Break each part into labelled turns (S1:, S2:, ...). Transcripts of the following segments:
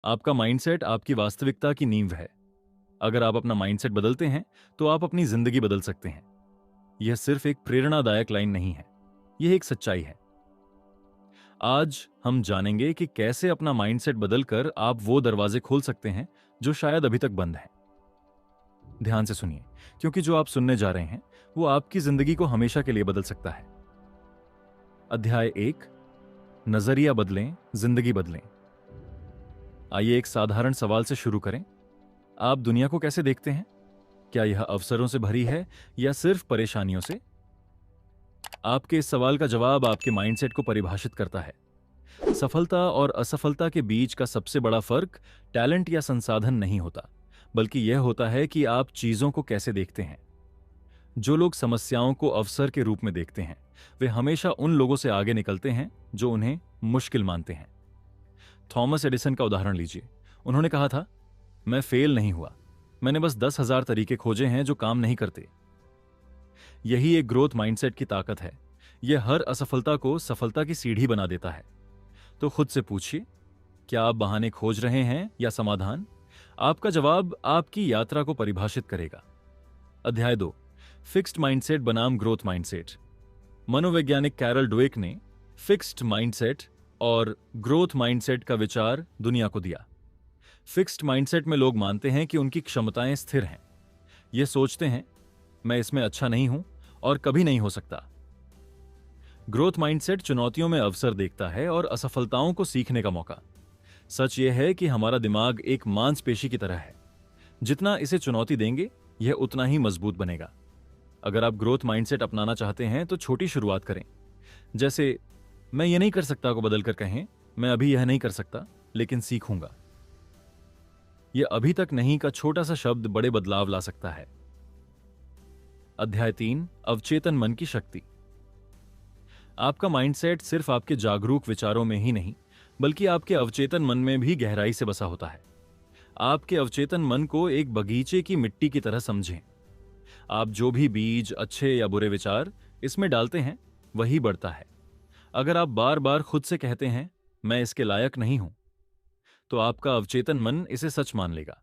S1: आपका माइंडसेट आपकी वास्तविकता की नींव है। अगर आप अपना माइंडसेट बदलते हैं तो आप अपनी जिंदगी बदल सकते हैं। यह सिर्फ एक प्रेरणादायक लाइन नहीं है, यह एक सच्चाई है। आज हम जानेंगे कि कैसे अपना माइंडसेट बदलकर आप वो दरवाजे खोल सकते हैं जो शायद अभी तक बंद हैं। ध्यान से सुनिए, क्योंकि जो आप सुनने जा रहे हैं वो आपकी जिंदगी को हमेशा के लिए बदल सकता है। अध्याय 1, नजरिया बदलें, जिंदगी बदलें। आइए एक साधारण सवाल से शुरू करें। आप दुनिया को कैसे देखते हैं? क्या यह अवसरों से भरी है या सिर्फ परेशानियों से? आपके इस सवाल का जवाब आपके माइंडसेट को परिभाषित करता है। सफलता और असफलता के बीच का सबसे बड़ा फर्क टैलेंट या संसाधन नहीं होता, बल्कि यह होता है कि आप चीजों को कैसे देखते हैं। जो लोग समस्याओं को अवसर के रूप में देखते हैं, वे हमेशा उन लोगों से आगे निकलते हैं जो उन्हें मुश्किल मानते हैं। थॉमस एडिसन का उदाहरण लीजिए। उन्होंने कहा था, मैं फेल नहीं हुआ, मैंने बस 10,000 तरीके खोजे हैं जो काम नहीं करते। यही एक ग्रोथ माइंडसेट की ताकत है। यह हर असफलता को सफलता की सीढ़ी बना देता है। तो खुद से पूछिए, क्या आप बहाने खोज रहे हैं या समाधान? आपका जवाब आपकी यात्रा को परिभाषित करेगा। अध्याय 2, फिक्स्ड माइंडसेट बनाम ग्रोथ माइंडसेट। मनोवैज्ञानिक कैरल ड्वेक ने फिक्स्ड माइंडसेट और ग्रोथ माइंडसेट का विचार दुनिया को दिया। फिक्स्ड माइंडसेट में लोग मानते हैं कि उनकी क्षमताएं स्थिर हैं। ये सोचते हैं, मैं इसमें अच्छा नहीं हूं और कभी नहीं हो सकता। ग्रोथ माइंडसेट चुनौतियों में अवसर देखता है और असफलताओं को सीखने का मौका। सच यह है कि हमारा दिमाग एक मांसपेशी की तरह है। जितना इसे चुनौती देंगे, यह उतना ही मजबूत बनेगा। अगर आप ग्रोथ माइंडसेट अपनाना चाहते हैं तो छोटी शुरुआत करें। जैसे मैं ये नहीं कर सकता को बदलकर कहें, मैं अभी यह नहीं कर सकता लेकिन सीखूंगा। यह अभी तक नहीं का छोटा सा शब्द बड़े बदलाव ला सकता है। अध्याय 3, अवचेतन मन की शक्ति। आपका माइंडसेट सिर्फ आपके जागरूक विचारों में ही नहीं, बल्कि आपके अवचेतन मन में भी गहराई से बसा होता है। आपके अवचेतन मन को एक बगीचे की मिट्टी की तरह समझें। आप जो भी बीज, अच्छे या बुरे विचार, इसमें डालते हैं, वही बढ़ता है। अगर आप बार बार खुद से कहते हैं, मैं इसके लायक नहीं हूं, तो आपका अवचेतन मन इसे सच मान लेगा।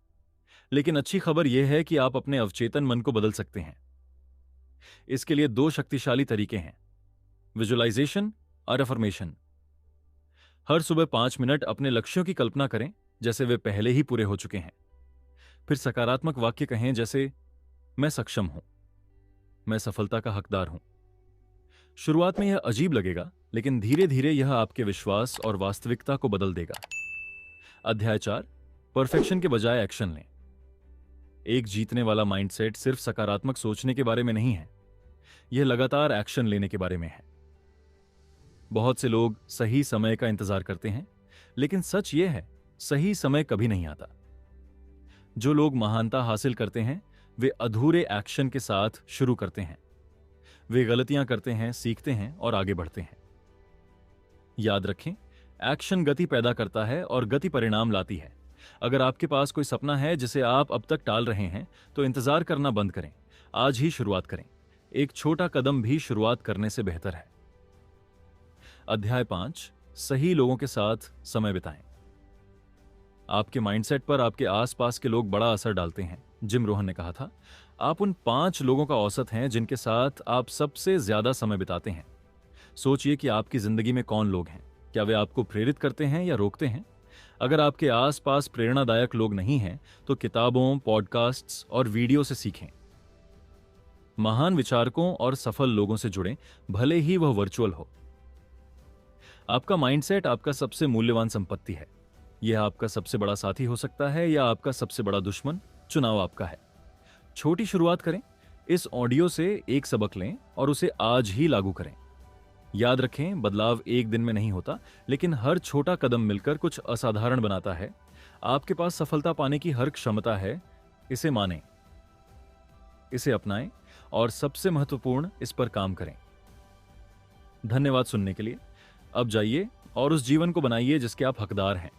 S1: लेकिन अच्छी खबर यह है कि आप अपने अवचेतन मन को बदल सकते हैं। इसके लिए 2 शक्तिशाली तरीके हैं, विजुअलाइजेशन और अफर्मेशन। हर सुबह 5 मिनट अपने लक्ष्यों की कल्पना करें जैसे वे पहले ही पूरे हो चुके हैं। फिर सकारात्मक वाक्य कहें जैसे, मैं सक्षम हूं, मैं सफलता का हकदार हूं। शुरुआत में यह अजीब लगेगा, लेकिन धीरे धीरे यह आपके विश्वास और वास्तविकता को बदल देगा। अध्याय 4, परफेक्शन के बजाय एक्शन लें। एक जीतने वाला माइंडसेट सिर्फ सकारात्मक सोचने के बारे में नहीं है, यह लगातार एक्शन लेने के बारे में है। बहुत से लोग सही समय का इंतजार करते हैं, लेकिन सच यह है, सही समय कभी नहीं आता। जो लोग महानता हासिल करते हैं, वे अधूरे एक्शन के साथ शुरू करते हैं। वे गलतियां करते हैं, सीखते हैं और आगे बढ़ते हैं। याद रखें, एक्शन गति पैदा करता है और गति परिणाम लाती है। अगर आपके पास कोई सपना है जिसे आप अब तक टाल रहे हैं, तो इंतजार करना बंद करें, आज ही शुरुआत करें। एक छोटा कदम भी शुरुआत करने से बेहतर है। अध्याय 5, सही लोगों के साथ समय बिताएं। आपके माइंडसेट पर आपके आसपास के लोग बड़ा असर डालते हैं। जिम रोहन ने कहा था, आप उन 5 लोगों का औसत हैं जिनके साथ आप सबसे ज्यादा समय बिताते हैं। सोचिए कि आपकी जिंदगी में कौन लोग हैं। क्या वे आपको प्रेरित करते हैं या रोकते हैं? अगर आपके आसपास प्रेरणादायक लोग नहीं हैं, तो किताबों, पॉडकास्ट्स और वीडियो से सीखें। महान विचारकों और सफल लोगों से जुड़ें, भले ही वह वर्चुअल हो। आपका माइंडसेट आपका सबसे मूल्यवान संपत्ति है। यह आपका सबसे बड़ा साथी हो सकता है या आपका सबसे बड़ा दुश्मन। चुनाव आपका है। छोटी शुरुआत करें। इस ऑडियो से एक सबक लें और उसे आज ही लागू करें। याद रखें, बदलाव एक दिन में नहीं होता, लेकिन हर छोटा कदम मिलकर कुछ असाधारण बनाता है। आपके पास सफलता पाने की हर क्षमता है। इसे मानें, इसे अपनाएं और सबसे महत्वपूर्ण, इस पर काम करें। धन्यवाद सुनने के लिए। अब जाइए और उस जीवन को बनाइए जिसके आप हकदार हैं।